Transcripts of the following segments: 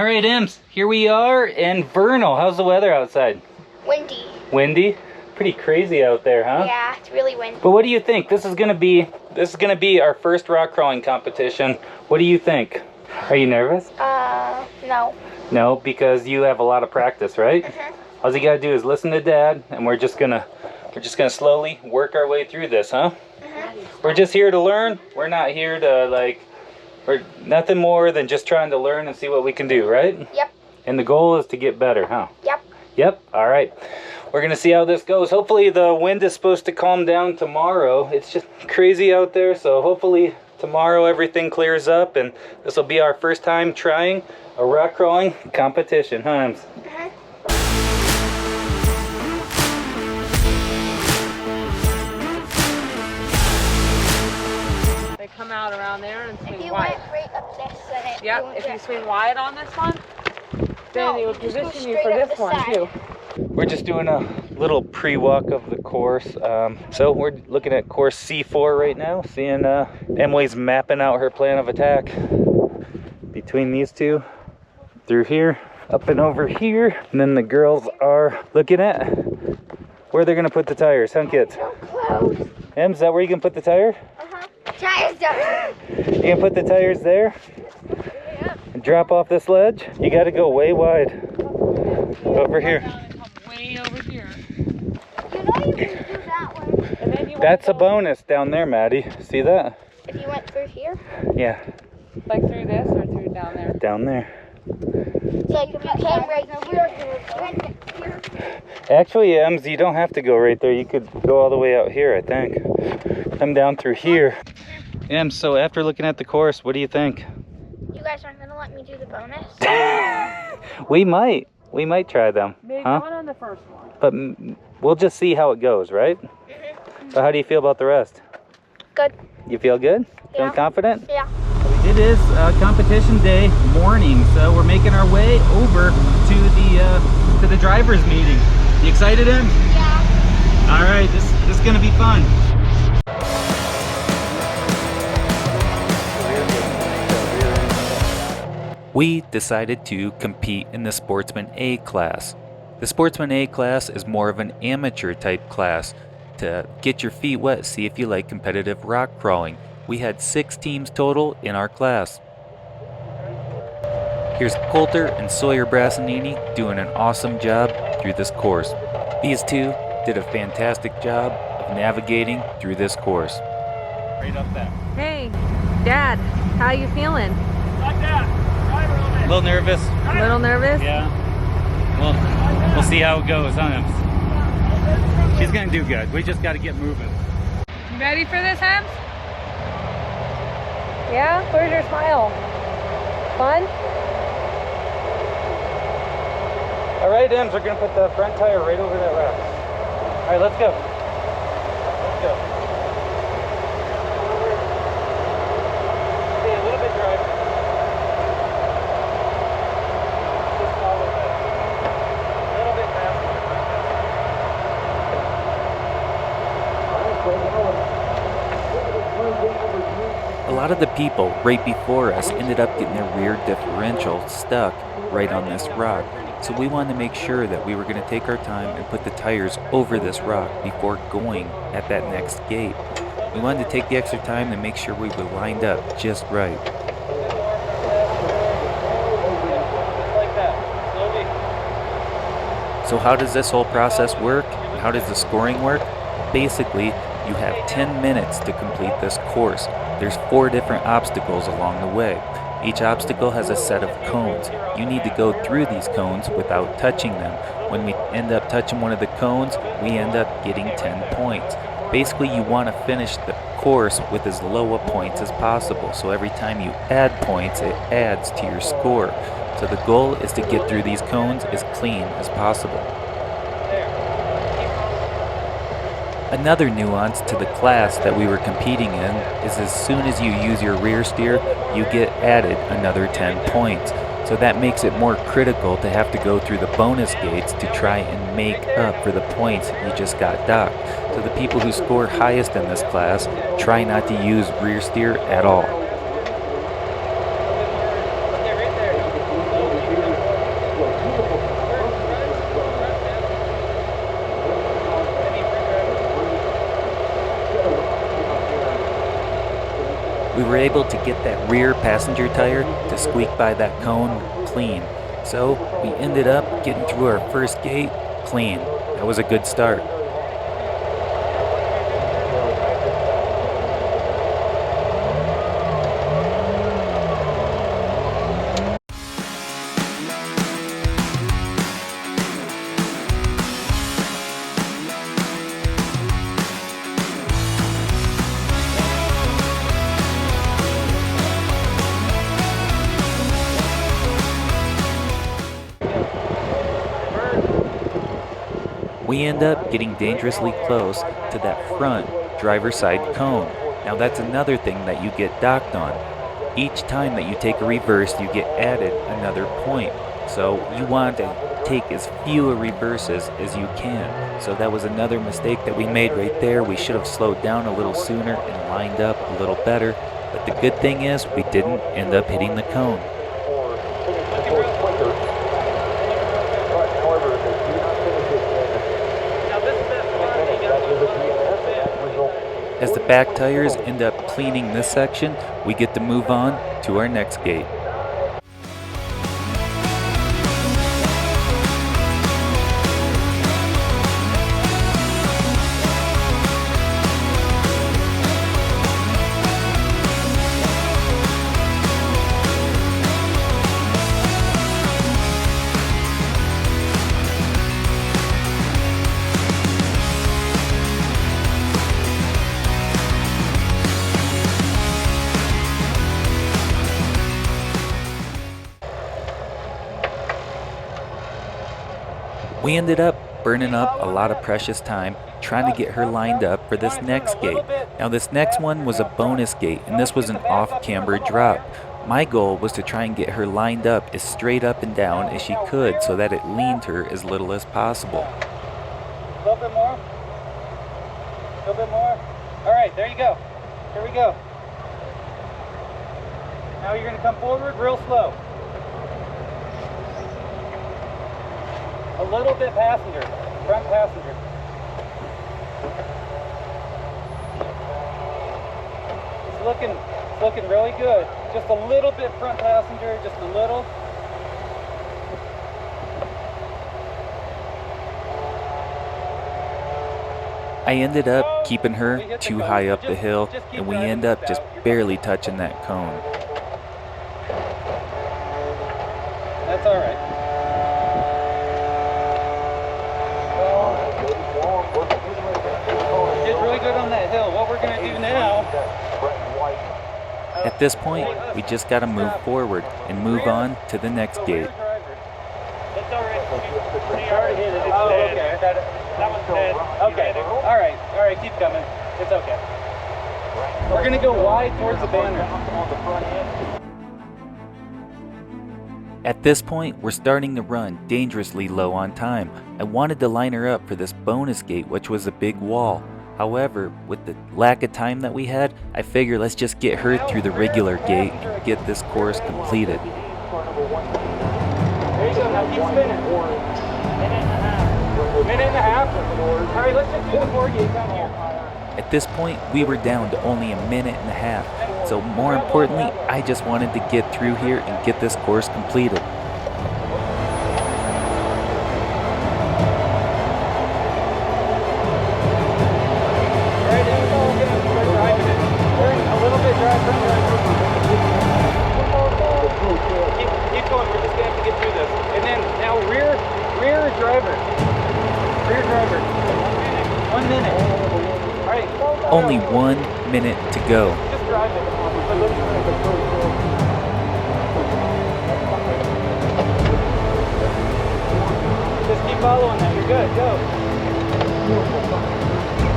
All right, Ems, here we are in Vernal. How's the weather outside? Windy. Windy? Pretty crazy out there, huh? Yeah, it's really windy. But what do you think? This is gonna be our first rock crawling competition. What do you think? Are you nervous? No. No, because you have a lot of practice, right? All you gotta do is listen to Dad, and we're just gonna slowly work our way through this, huh? We're just here to learn. We're not here to we're nothing more than just trying to learn and see what we can do, right? Yep. And the goal is to get better, huh? Yep. Yep. All right. We're gonna see how this goes. Hopefully the wind is supposed to calm down tomorrow. It's just crazy out there, so hopefully tomorrow everything clears up, and this will be our first time trying a rock crawling competition, huh, Ems? They come out around there and swing If you wide. went right up this, then it Yep, if you swing wide on this one, then it will just go position you straight for up this the one side. too. We're just doing a little pre-walk of the course. So we're looking at course C4 right now, seeing Emily's mapping out her plan of attack between these two, through here, up and over here. And then the girls are looking at where they're gonna put the tires, huh, kids? So close. Em, is that where you can put the tire? Tires down. You can put the tires there and drop off this ledge. You gotta go way wide over here. Way over here. You know you can do that one. And then you That's a bonus down there, Maddie. See that? If you went through here. Yeah, like through this or through down there. down there. So like if you came right here. Actually, Ems, you don't have to go right there. You could go all the way out here, I think. Come down through here. Ems, so after looking at the course, what do you think? You guys aren't gonna let me do the bonus? We might try them, Maybe huh? one on the first one. But we'll just see how it goes, right? So how do you feel about the rest? Good. You feel good? Feeling Yeah. confident? Yeah. It is competition day morning, so we're making our way over to the drivers meeting. You excited, Em? Yeah. All right, this is gonna be fun. We decided to compete in the Sportsman A class. The Sportsman A class is more of an amateur type class to get your feet wet, see if you like competitive rock crawling. We had 6 teams total in our class. Here's Coulter and Sawyer Brassanini doing an awesome job through this course. These two did a fantastic job of navigating through this course. Right up there. Hey, Dad, how you feeling? Like that. A little nervous. A little nervous? Yeah. Well, we'll see how it goes, huh? She's gonna do good. We just gotta get moving. You ready for this, Ems? Yeah? Where's your smile? Fun? All right, Ems, we're gonna put the front tire right over that rock. All right, let's go. Let's go. Stay a little bit dry. Just follow that. A little bit faster. A lot of the people right before us ended up getting their rear differential stuck right on this rock. So we wanted to make sure that we were going to take our time and put the tires over this rock before going at that next gate. We wanted to take the extra time to make sure we were lined up just right. So how does this whole process work? How does the scoring work? Basically, you have 10 minutes to complete this course. There's 4 different obstacles along the way. Each obstacle has a set of cones. You need to go through these cones without touching them. When we end up touching one of the cones, we end up getting 10 points. Basically, you want to finish the course with as low a points as possible. So every time you add points, it adds to your score. So the goal is to get through these cones as clean as possible. Another nuance to the class that we were competing in is as soon as you use your rear steer, you get added another 10 points. So that makes it more critical to have to go through the bonus gates to try and make up for the points you just got docked. So the people who score highest in this class try not to use rear steer at all. we were able to get that rear passenger tire to squeak by that cone clean. So we ended up getting through our first gate clean. That was a good start. We end up getting dangerously close to that front driver's side cone. Now that's another thing that you get docked on. Each time that you take a reverse, you get added another point. So you want to take as few reverses as you can. So that was another mistake that we made right there. We should have slowed down a little sooner and lined up a little better. But the good thing is we didn't end up hitting the cone. As the back tires end up cleaning this section, we get to move on to our next gate. We ended up burning up a lot of precious time trying to get her lined up for this next gate. Now this next one was a bonus gate, and this was an off-camber drop. My goal was to try and get her lined up as straight up and down as she could so that it leaned her as little as possible. A little bit more. A little bit more. All right, there you go. Here we go. Now you're going to come forward real slow. A little bit passenger, front passenger. It's looking really good. Just a little bit front passenger, just a little. I ended up keeping her too high up the hill, and we end up just barely touching that cone. That's all right. Did really good on that hill. What we're going to do now... At this point, we just got to move forward and move on to the next gate. It's all right. Oh, okay. That was dead. Okay. All right. Keep coming. It's okay. We're going to go wide towards the banner. At this point, we're starting to run dangerously low on time. I wanted to line her up for this bonus gate, which was a big wall. However, with the lack of time that we had, I figured let's just get her through the regular gate and get this course completed. There you go. Now keep spinning. Minute and a half. All right, let's just do the 4 gate down here. At this point, we were down to only a minute and a half. So more importantly, I just wanted to get through here and get this course completed. Keep going, we're just going to have to get through this. And then now rear driver. Rear driver. 1 minute. All right. Only 1 minute to go. Just drive it. Just keep following that. You're good. Go.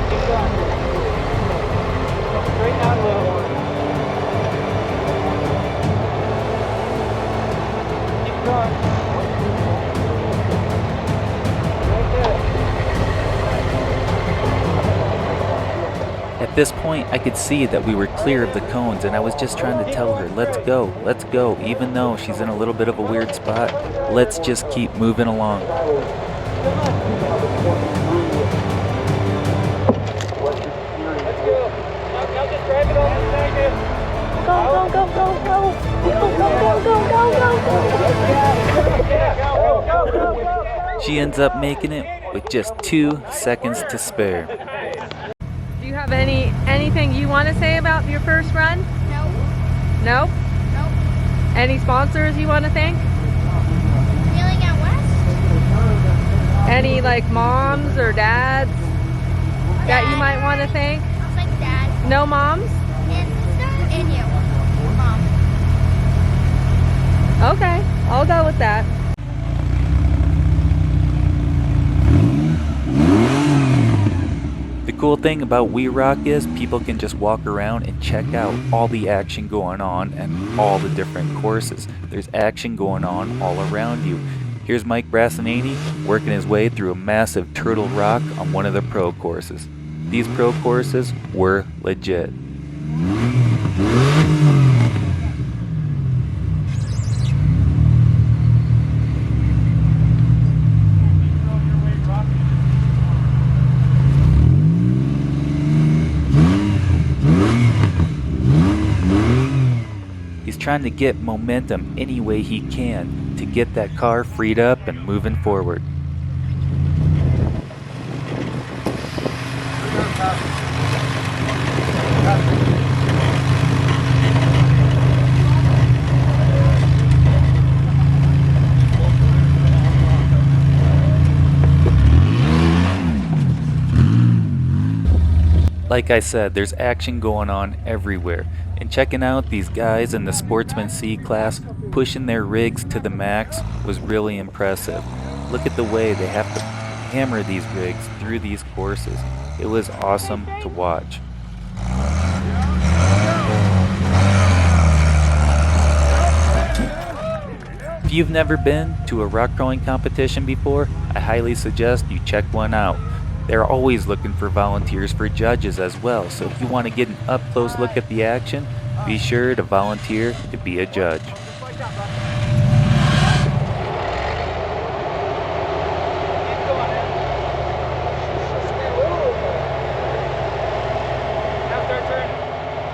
Keep going. Straighten out a little. Keep going. Right there. At this point, I could see that we were clear of the cones, and I was just trying to tell her, let's go, even though she's in a little bit of a weird spot. Let's just keep moving along. Let's go. Now just drive it on the second. go, go, go. Go, go, go, go, go, go. She ends up making it with just 2 seconds to spare. Do you have anything you want to say about your first run? No. Nope. Nope. Any sponsors you want to thank? Feeling out west? Any like moms or dads that you might want to thank? I'll say dad No moms? and you, mom. Okay, I'll go with that. The cool thing about WEROCK is people can just walk around and check out all the action going on and all the different courses. There's action going on all around you. Here's Mike Brassanini working his way through a massive turtle rock on one of the pro courses. These pro courses were legit. He's trying to get momentum any way he can to get that car freed up and moving forward. Like I said, there's action going on everywhere. And checking out these guys in the Sportsman C class pushing their rigs to the max was really impressive. Look at the way they have to hammer these rigs through these courses. It was awesome to watch. If you've never been to a rock crawling competition before, I highly suggest you check one out. They're always looking for volunteers for judges as well, so if you want to get an up-close look at the action, be sure to volunteer to be a judge.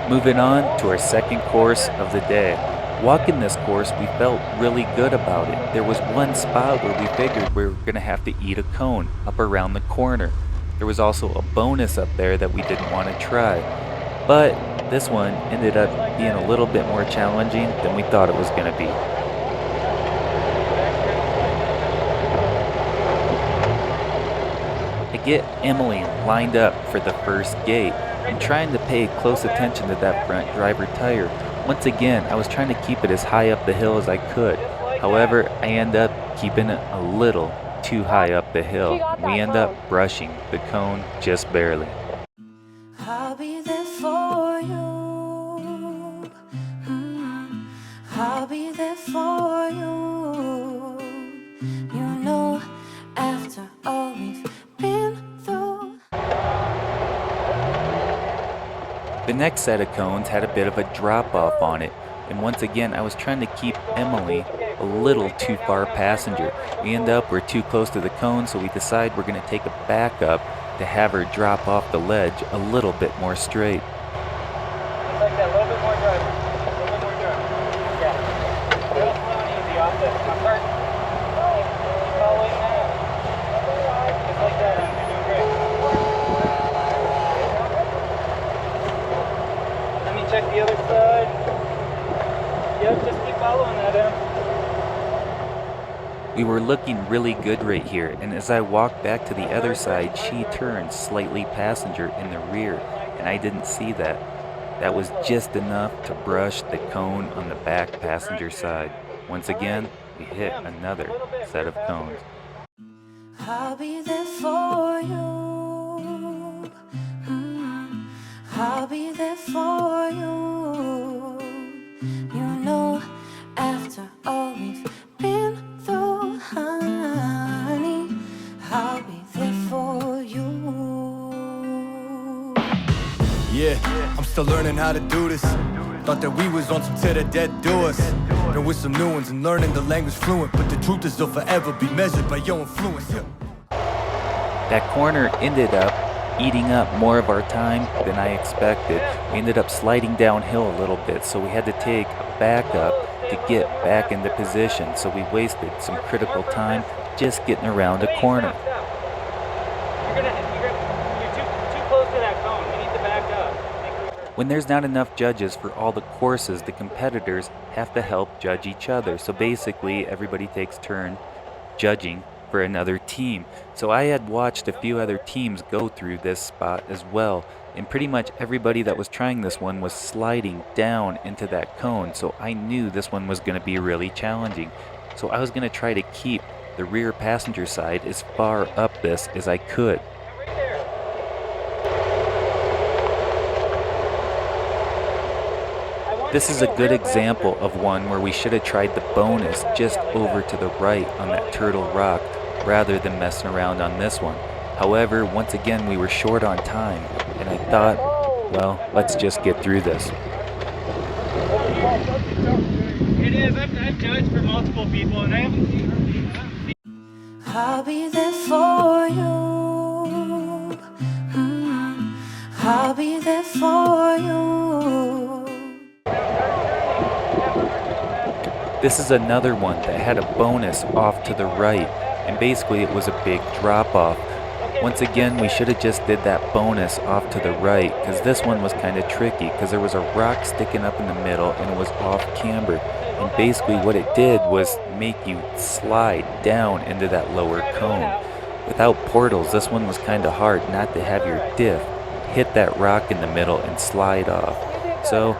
Moving on to our second course of the day. Walking this course, we felt really good about it. There was one spot where we figured we were going to have to eat a cone up around the corner. There was also a bonus up there that we didn't want to try. But this one ended up being a little bit more challenging than we thought it was going to be. I get Emily lined up for the first gate and trying to pay close attention to that front driver tire. Once again, I was trying to keep it as high up the hill as I could. However, I end up keeping it a little too high up the hill. We end up brushing the cone just barely. I'll be there for you. I'll be there for you. You know, after all we've been through. The next set of cones had a bit of a drop off on it, and once again I was trying to keep Emily a little too far passenger. We end up we're too close to the cone, so we decide we're going to take a back up to have her drop off the ledge a little bit more straight. Just like that, a little bit more drive. A little bit more drive. Yeah. Real slow and easy off this. Come first. Keep following that. Just like that. You're doing great. Let me check the other side. Yep, just keep following that, Em. We were looking really good right here, and as I walked back to the other side, she turned slightly passenger in the rear, and I didn't see that. That was just enough to brush the cone on the back passenger side. Once again, we hit another set of cones. I'll be there for you. I'll be there for you. You know, after all we've been through, honey, I'll be there for you. Yeah, I'm still learning how to do this. Thought that we was on some till the dead do us. Been with some new ones and learning the language fluent, but the truth is they'll forever be measured by your influence. Yeah. That corner ended up eating up more of our time than I expected. We ended up sliding downhill a little bit, so we had to take a backup to get back into position. So we wasted some critical time just getting around a corner. You're too close to that cone. You need to back up. When there's not enough judges for all the courses, the competitors have to help judge each other. So basically, everybody takes turn judging for another team. So I had watched a few other teams go through this spot as well, and pretty much everybody that was trying this one was sliding down into that cone. So I knew this one was going to be really challenging. So I was going to try to keep the rear passenger side as far up this as I could. This is a good example of one where we should have tried the bonus just over to the right on that turtle rock rather than messing around on this one. However, once again we were short on time, and I thought, well, let's just get through this. It is. I've judged for multiple people, and I haven't seen. I'll be there for you. I'll be there for you. This is another one that had a bonus off to the right, and basically it was a big drop off. Once again, we should have just did that bonus off to the right, because this one was kind of tricky because there was a rock sticking up in the middle and it was off camber. And basically what it did was make you slide down into that lower cone. Without portals, this one was kind of hard not to have your diff hit that rock in the middle and slide off. So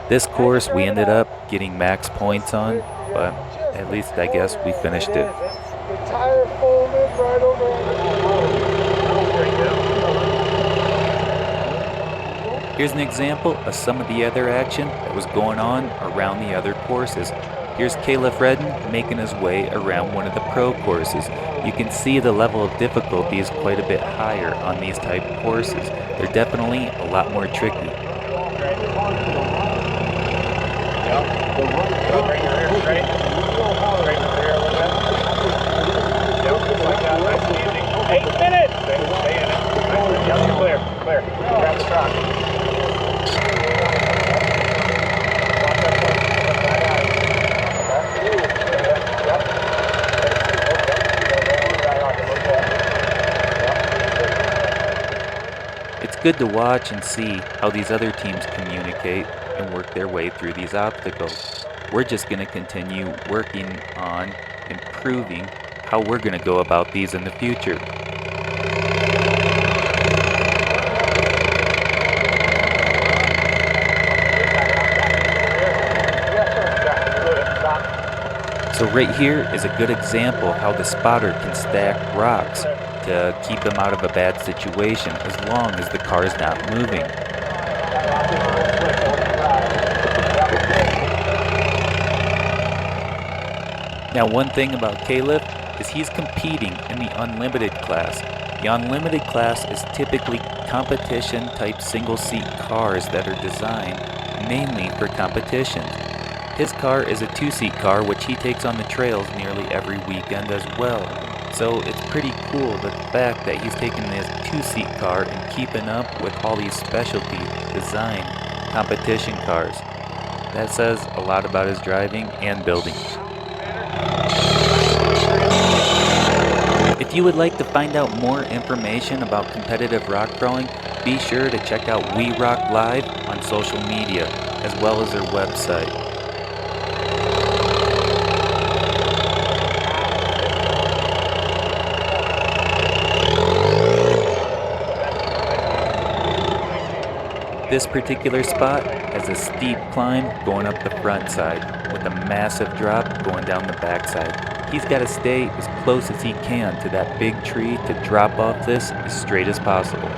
this course we ended up getting max points on, but at least I guess we finished it. The tire folded right over. Here's an example of some of the other action that was going on around the other courses. Here's Caleb Redden making his way around one of the pro courses. You can see the level of difficulty is quite a bit higher on these type of courses. They're definitely a lot more tricky. It's good to watch and see how these other teams communicate and work their way through these obstacles. We're just going to continue working on improving how we're going to go about these in the future. So right here is a good example of how the spotter can stack rocks to keep them out of a bad situation as long as the car is not moving. Now one thing about Caleb is he's competing in the unlimited class. The unlimited class is typically competition type single seat cars that are designed mainly for competition. His car is a two-seat car which he takes on the trails nearly every weekend as well. So it's pretty cool the fact that he's taking this two-seat car and keeping up with all these specialty design competition cars. That says a lot about his driving and building. If you would like to find out more information about competitive rock crawling, be sure to check out WEROCK Live on social media, as well as their website. This particular spot has a steep climb going up the front side with a massive drop going down the back side. He's got to stay as close as he can to that big tree to drop off this as straight as possible.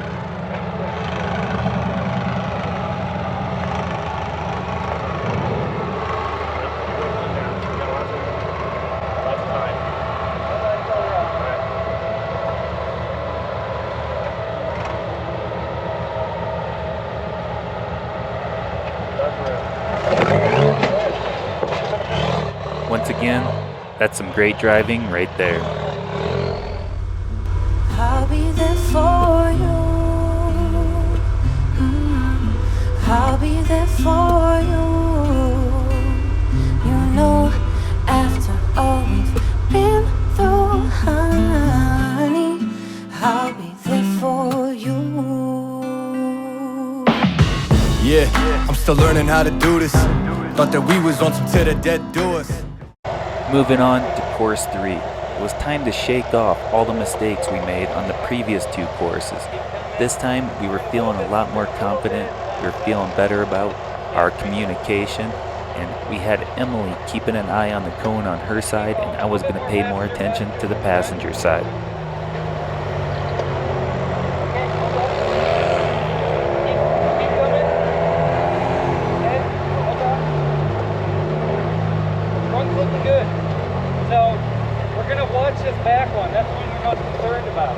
Once again, that's some great driving right there. I'll be there for you. I'll be there for you. You know, after all we've been through, honey, I'll be there for you. Yeah, I'm still learning how to do this. Thought that we was on some till the dead do us. Moving on to course 3. It was time to shake off all the mistakes we made on the previous 2 courses. This time we were feeling a lot more confident, we were feeling better about our communication, and we had Emily keeping an eye on the cone on her side, and I was going to pay more attention to the passenger side. Looking good. So we're gonna watch this back one. That's what we're most concerned about.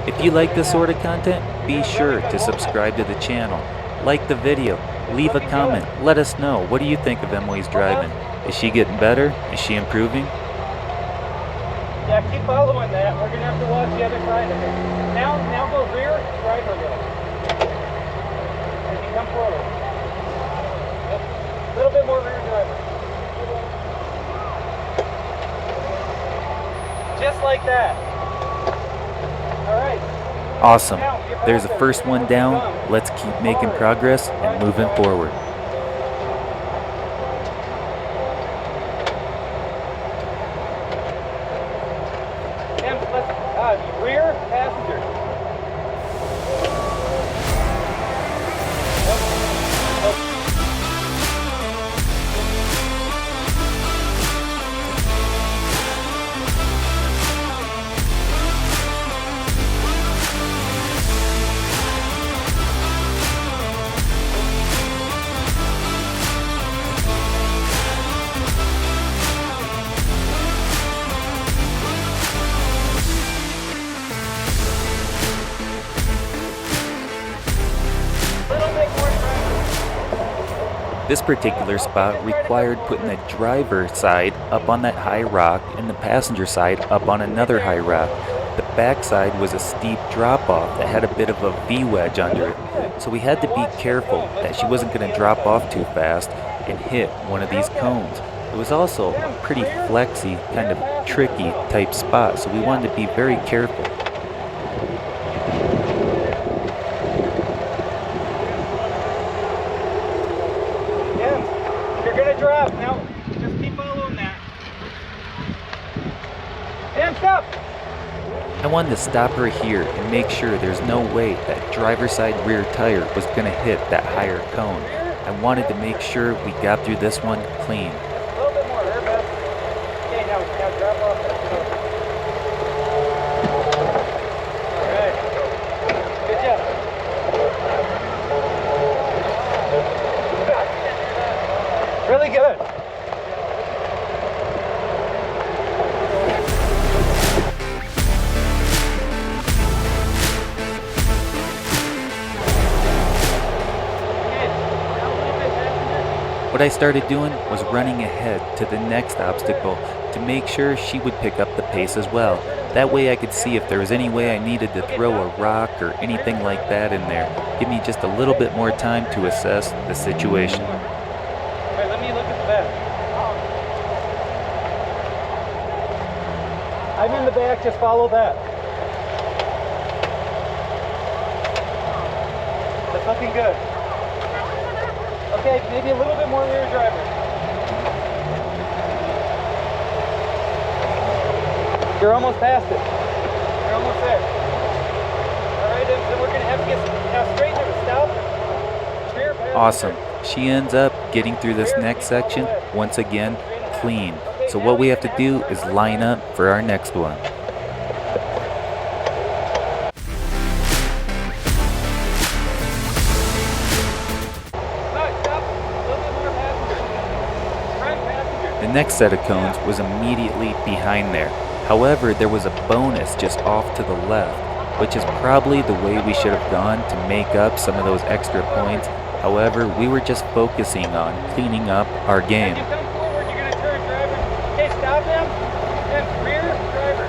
If you like this sort of content, be sure to subscribe to the channel, like the video, leave a comment, let us know. What do you think of Emily's driving? Is she getting better? Is she improving? Yeah, keep following that. We're gonna have to watch the other side of it. Now go rear, drive a little. As you come forward. A little bit more rear driver. Just like that. All right. Awesome. There's the first one down. Let's keep making progress and moving forward. Rear passenger. This particular spot required putting the driver side up on that high rock and the passenger side up on another high rock. The back side was a steep drop off that had a bit of a V-wedge under it, so we had to be careful that she wasn't going to drop off too fast and hit one of these cones. It was also a pretty flexy, kind of tricky type spot, so we wanted to be very careful. You're gonna drop. Now, just keep following that. And stop! I wanted to stop her here and make sure there's no way that driver side rear tire was going to hit that higher cone. I wanted to make sure we got through this one clean. A little bit more, there, bud. Okay, now drop off that foot. Alright. Good job. Really good. What I started doing was running ahead to the next obstacle to make sure she would pick up the pace as well. That way I could see if there was any way I needed to throw a rock or anything like that in there. Give me just a little bit more time to assess the situation. Alright, let me look at the back. I'm in the back, just follow that. That's looking good. Okay, maybe a little bit more rear driver. You're almost past it. You're almost there. Alright, then we're going to have to get now straighten her. Stop. Rear passenger. Awesome. She ends up getting through this next section, once again, clean. So what we have to do is line up for our next one. The next set of cones was immediately behind there. However, there was a bonus just off to the left, which is probably the way we should have gone to make up some of those extra points. However, we were just focusing on cleaning up our game. As you come forward, you're going to turn driver. Okay, stop him. Then rear driver.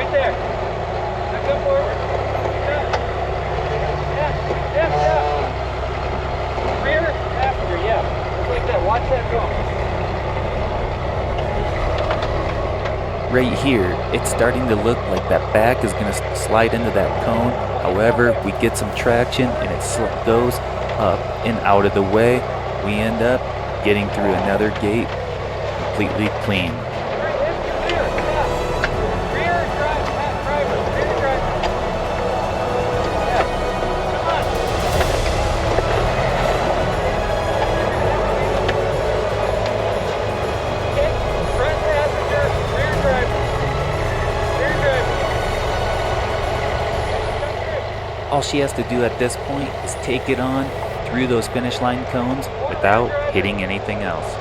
Right there. Now come forward. Yeah. Step, step. Rear, passenger, yeah. Just like that. Watch that go. Right here, it's starting to look like that back is going to slide into that cone. However, we get some traction and it goes up and out of the way. We end up getting through another gate completely clean. All she has to do at this point is take it on through those finish line cones without hitting anything else.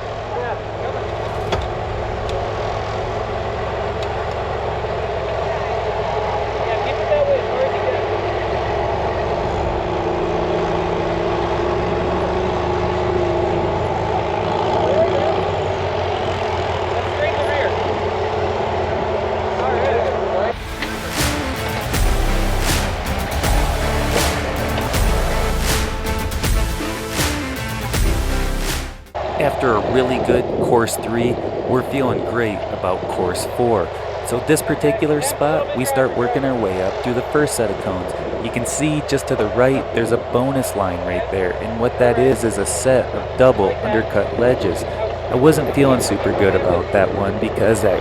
After a really good course 3, we're feeling great about course 4. So this particular spot, we start working our way up through the first set of cones. You can see just to the right, there's a bonus line right there. And what that is a set of double undercut ledges. I wasn't feeling super good about that one because that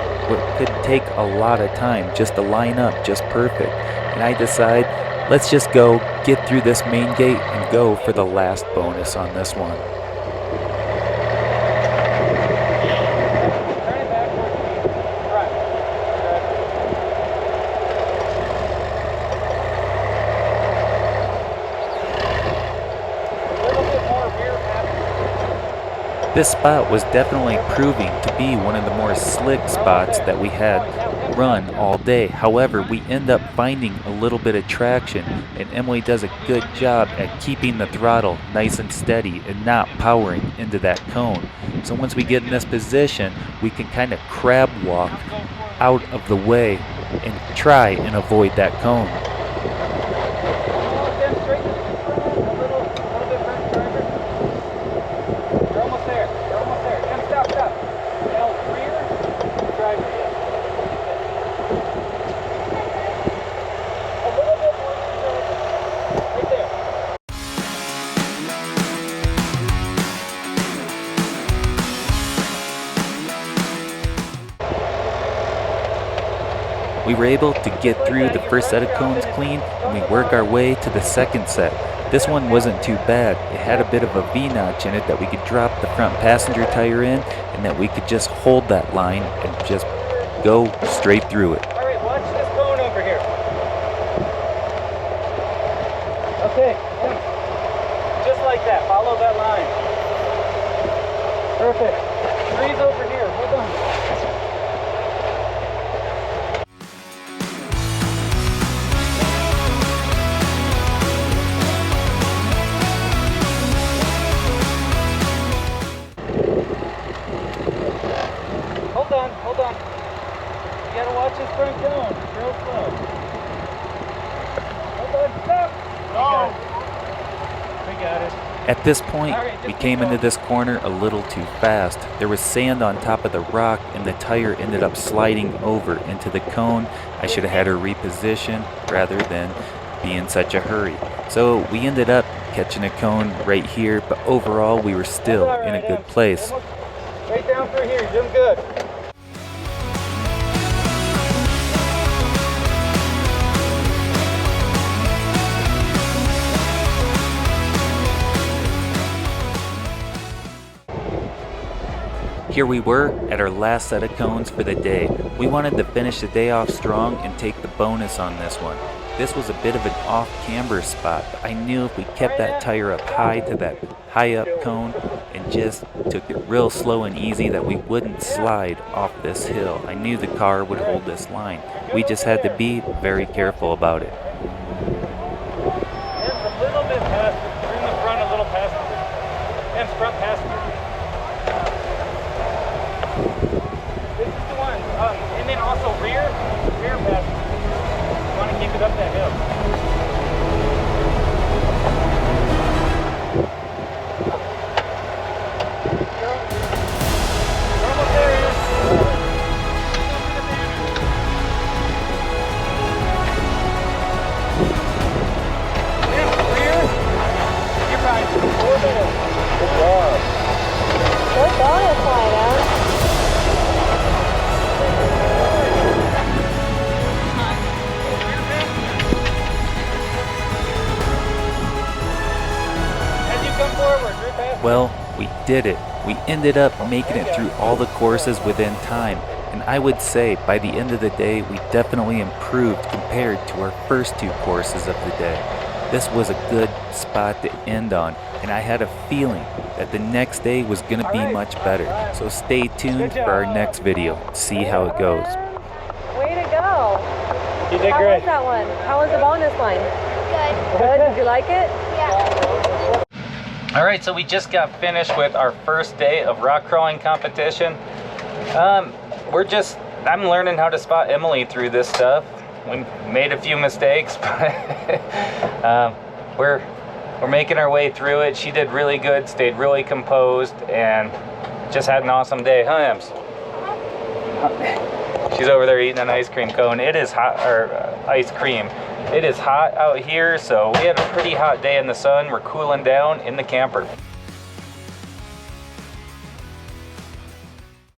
could take a lot of time just to line up just perfect. And I decide, let's just go get through this main gate and go for the last bonus on this one. This spot was definitely proving to be one of the more slick spots that we had run all day. However, we end up finding a little bit of traction, and Emily does a good job at keeping the throttle nice and steady and not powering into that cone. So once we get in this position, we can kind of crab walk out of the way and try and avoid that cone. We were able to get through the first set of cones clean, and we work our way to the second set. This one wasn't too bad. It had a bit of a V-notch in it that we could drop the front passenger tire in, and that we could just hold that line and just go straight through it. All right, watch this cone over here. Okay, just like that. Follow that line. Perfect. Three's over here. Hold on. Hold on. You gotta watch this front cone. Real slow. Hold on, stop. We got it. At this point, we came into this corner a little too fast. There was sand on top of the rock, and the tire ended up sliding over into the cone. I should have had her reposition rather than be in such a hurry. So we ended up catching a cone right here, but overall we were still in a good place. Right down through here, you're doing good. Here we were at our last set of cones for the day. We wanted to finish the day off strong and take the bonus on this one. This was a bit of an off-camber spot, but I knew if we kept that tire up high to that high-up cone and just took it real slow and easy that we wouldn't slide off this hill. I knew the car would hold this line. We just had to be very careful about it. It's a little bit past, bring the front a little past, and front passenger. This is the one, and then also rear passenger. You want to keep it up that hill. did it. We ended up making it through all the courses within time. And I would say by the end of the day, we definitely improved compared to our first 2 courses of the day. This was a good spot to end on, and I had a feeling that the next day was going to be much better. So stay tuned for our next video. See how it goes. Way to go. You did How great. was that one? How was the bonus line? Good. Good. Did you like it? Yeah. All right, so we just got finished with our first day of rock crawling competition. I'm learning how to spot Emily through this stuff. We made a few mistakes, but we're making our way through it. She did really good, stayed really composed, and just had an awesome day. Huh, Ems? She's over there eating an ice cream cone. It is hot, or ice cream. It is hot out here, so we had a pretty hot day in the sun. We're cooling down in the camper.